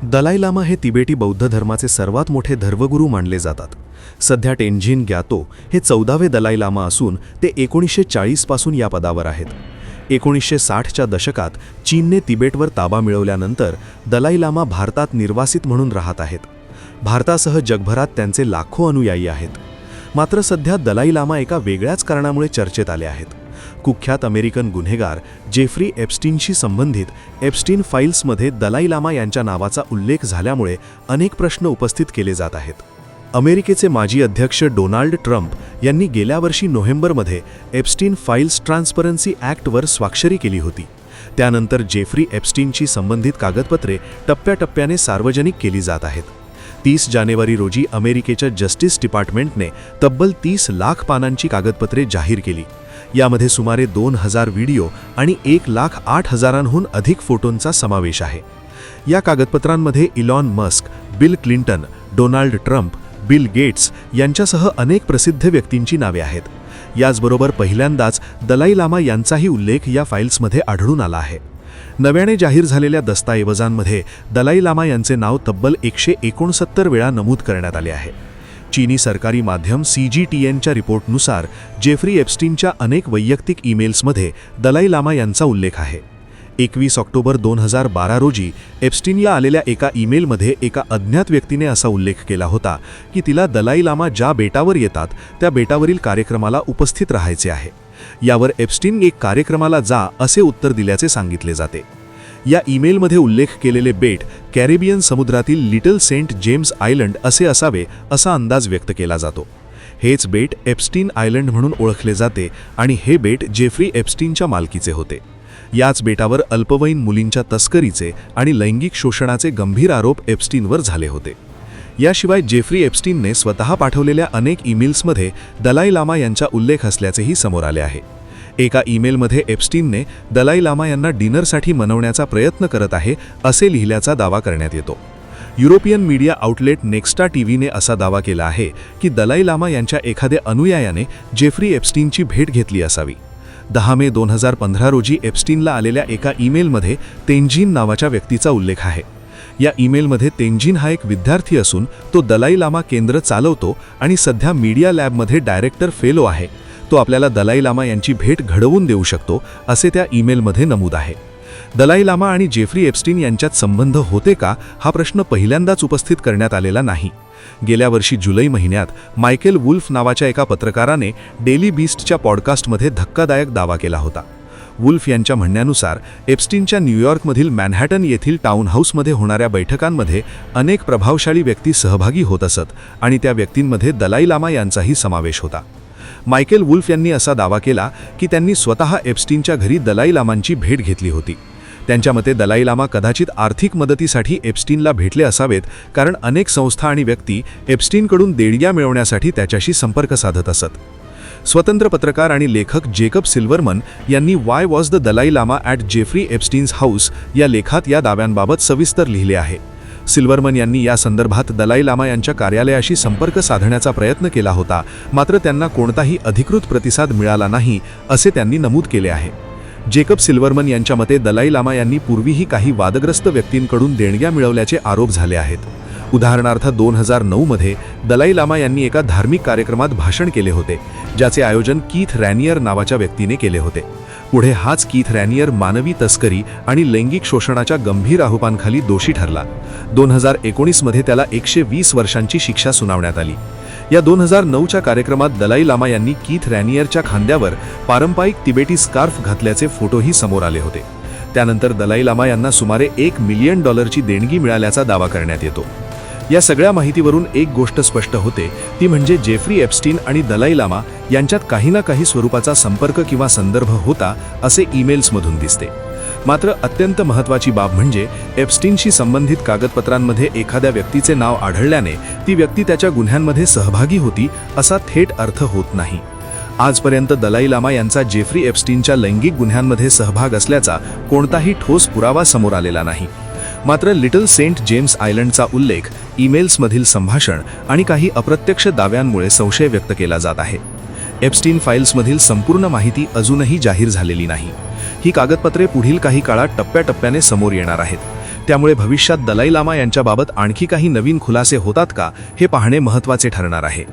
Dalai llama हे तिबेटी बौद्ध धर्माचे सर्वात मोठे धर्मगुरू मानले जातात. सध्या टेन्झिन ग्यातो हे 14वे दलाई लामा असून ते 1940 पासून या पदावर आहेत. 1960च्या दशकात चीनने तिबेटवर ताबा मिळवल्यानंतर दलाई लामा भारतात निर्वासित म्हणून राहत आहेत. भारतासह जगभरात त्यांचे लाखो अनुयायी आहेत. मात्र सध्या दलाई लामा एका वेगळ्याच कारणामुळे चर्चेत आले आहेत. कुख्यात अमेरिकन गुन्हेगार जेफ्री एप्स्टीनशी संबंधित एप्स्टीन फाईल्समध्ये दलाई लामा यांच्या नावाचा उल्लेख झाल्यामुळे अनेक प्रश्न उपस्थित केले जात आहेत. अमेरिकेचे माजी अध्यक्ष डोनाल्ड ट्रम्प यांनी गेल्या वर्षी नोव्हेंबरमध्ये एप्स्टीन फाईल्स ट्रान्सपरन्सी ॲक्टवर स्वाक्षरी केली होती. त्यानंतर जेफ्री एप्स्टीनशी संबंधित कागदपत्रे टप्प्याटप्प्याने सार्वजनिक केली जात आहेत. 30 जानेवारी रोजी अमेरिकेच्या जस्टिस डिपार्टमेंटने तब्बल 30 लाख पानांची कागदपत्रे जाहीर केली. यामध्ये सुमारे 2000 व्हिडिओ आणि 1,08,000हून अधिक फोटोंचा समावेश आहे. या कागदपत्रांमध्ये Elon Musk, Bill Clinton, Donald Trump, Bill Gates यांच्यासह अनेक प्रसिद्ध व्यक्तींची नावे आहेत. याचबरोबर पहिल्यांदाच दलाई लामा यांचाही उल्लेख या फाईल्समध्ये आढळून आला आहे. नव्याने जाहीर झालेल्या दस्तऐवजांमध्ये दलाई लामा यांचे नाव तब्बल 169 वेळा नमूद करण्यात आले आहे. चीनी सरकारी माध्यम CGTNच्या रिपोर्टनुसार जेफ्री एप्स्टीनच्या अनेक वैयक्तिक ईमेल्समध्ये दलाई लामा यांचा उल्लेख आहे. 21 ऑक्टोबर 2012 रोजी एप्स्टीनला आलेल्या एका ईमेलमध्ये एका अज्ञात व्यक्तीने असा उल्लेख केला होता की तिला दलाई लामा ज्या बेटावर येतात त्या बेटावरील कार्यक्रमाला उपस्थित राहायचे आहे. यावर एप्स्टीन एक कार्यक्रमाला जा असे उत्तर दिल्याचे सांगितले जाते. या ईमेलमध्ये उल्लेख केलेले बेट कॅरेबियन समुद्रातील लिटल सेंट जेम्स आयलंड असे असावे असा अंदाज व्यक्त केला जातो. हेच बेट एप्स्टीन आयलंड म्हणून ओळखले जाते आणि हे बेट जेफ्री एप्स्टीनच्या मालकीचे होते. याच बेटावर अल्पवयीन मुलींच्या तस्करीचे आणि लैंगिक शोषणाचे गंभीर आरोप एप्स्टीनवर झाले होते. याशिवाय जेफ्री एप्स्टीनने स्वतः पाठवलेल्या अनेक ईमेल्समध्ये दलाई लामा यांचा उल्लेख असल्याचेही समोर आले आहे. एका ईमेलमध्ये एप्स्टीनने दलाई लामा यांना डिनरसाठी मनवण्याचा प्रयत्न करत आहे असे लिहिल्याचा दावा करण्यात येतो. युरोपियन मीडिया आउटलेट नेक्स्टा टीव्हीने असा दावा केला आहे की दलाई लामा यांच्या एखाद्या अनुयायाने जेफ्री एप्स्टीनची भेट घेतली असावी. 10 मे 2015 रोजी एप्स्टीनला आलेल्या एका ईमेलमध्ये तेन्झिन नावाच्या व्यक्तीचा उल्लेख आहे. या ईमेलमध्ये तेन्झिन हा एक विद्यार्थी असून तो दलाई लामा केंद्र चालवतो आणि सध्या मीडिया लॅबमध्ये डायरेक्टर फेलो आहे. तो आपल्याला दलाई लामा यांची भेट घडवून देऊ शकतो असे त्या ईमेलमध्ये नमूद आहे. दलाई लामा आणि जेफ्री एप्स्टीन यांच्यात संबंध होते का हा प्रश्न पहिल्यांदाच उपस्थित करण्यात आलेला नाही. गेल्या वर्षी जुलै महिन्यात मायकेल वुल्फ नावाच्या एका पत्रकाराने डेली बीस्टच्या पॉडकास्टमध्ये धक्कादायक दावा केला होता. वुल्फ यांच्या म्हणण्यानुसार एप्स्टीनच्या न्यूयॉर्कमधील मॅनहॅटन येथील टाउन हाऊसमध्ये होणाऱ्या बैठकांमध्ये अनेक प्रभावशाली व्यक्ती सहभागी होत असत आणि त्या व्यक्तींमध्ये दलाई लामा यांचाही समावेश होता. मायकेल वुल्फ यांनी असा दावा केला की त्यांनी स्वतः एप्स्टीनच्या घरी दलाई लामांची भेट घेतली होती. त्यांच्या मते दलाई लामा कदाचित आर्थिक मदतीसाठी एप्स्टीनला भेटले असावेत, कारण अनेक संस्था आणि व्यक्ती एप्स्टीनकडून देणग्या मिळवण्यासाठी त्याच्याशी संपर्क साधत असत. स्वतंत्र पत्रकार आणि लेखक जेकब सिल्वरमन यांनी why was the Dalai Lama at Jeffrey Epstein's house या लेखात या दाव्यांबाबत सविस्तर लिहिले आहे. सिल्वरमन यांनी या संदर्भात दलाई लामा यांच्या कार्यालयाशी संपर्क साधण्याचा प्रयत्न केला होता, मात्र त्यांना कोणताही अधिकृत प्रतिसाद मिळाला नाही असे त्यांनी नमूद केले आहे. जेकब सिल्वरमन यांच्या मते दलाई लामा यांनी पूर्वीही काही वादग्रस्त व्यक्तींकडून देणग्या मिळवल्याचे आरोप झाले आहेत. उदाहरणार्थ 2009 मध्ये दलाई लामा यांनी एका धार्मिक कार्यक्रमात भाषण केले होते, ज्याचे आयोजन कीथ रॅनियर नावाच्या व्यक्तीने केले होते. पुढे हाच कीथ रॅनियर मानवी तस्करी आणि लैंगिक शोषणाच्या गंभीर आरोपांखाली दोषी ठरला. 2019 मध्ये त्याला 120 वर्षांची शिक्षा सुनावण्यात आली. या 2009च्या कार्यक्रमात दलाई लामा यांनी कीथ रॅनियरच्या खांद्यावर पारंपरिक तिबेटी स्कार्फ घातल्याचे फोटोही समोर आले होते. त्यानंतर दलाई लामा यांना सुमारे $1 मिलियन देणगी मिळाल्याचा दावा करण्यात येतो. या सगळ्या माहितीवरून एक गोष्ट स्पष्ट होते, ती म्हणजे जेफ्री एप्स्टीन आणि दलाई लामा यांच्यात काही ना काही स्वरूपाचा संपर्क किंवा संदर्भ होता असे ईमेल्समधून दिसते. मात्र अत्यंत महत्त्वाची बाब म्हणजे एप्स्टीनशी संबंधित कागदपत्रांमध्ये एखाद्या व्यक्तीचे नाव आढळल्याने ती व्यक्ती त्याच्या गुन्ह्यांमध्ये सहभागी होती असा थेट अर्थ होत नाही. आजपर्यंत दलाई लामा यांचा जेफ्री एप्स्टीनच्या लैंगिक गुन्ह्यांमध्ये सहभाग असल्याचा कोणताही ठोस पुरावा समोर आलेला नाही. मात्र लिटल सेंट जेम्स आयलंडचा उल्लेख, ईमेल्समधील संभाषण आणि काही अप्रत्यक्ष दाव्यांमुळे संशय व्यक्त केला जात आहे. एप्स्टीन फाईल्समधील संपूर्ण माहिती अजूनही जाहीर झालेली नाही. ही कागदपत्रे पुढील काही काळात टप्प्याटप्प्याने समोर येणार आहेत. त्यामुळे भविष्यात दलाई लामा यांच्याबाबत आणखी काही नवीन खुलासे होतात का हे पाहणे महत्त्वाचे ठरणार आहे.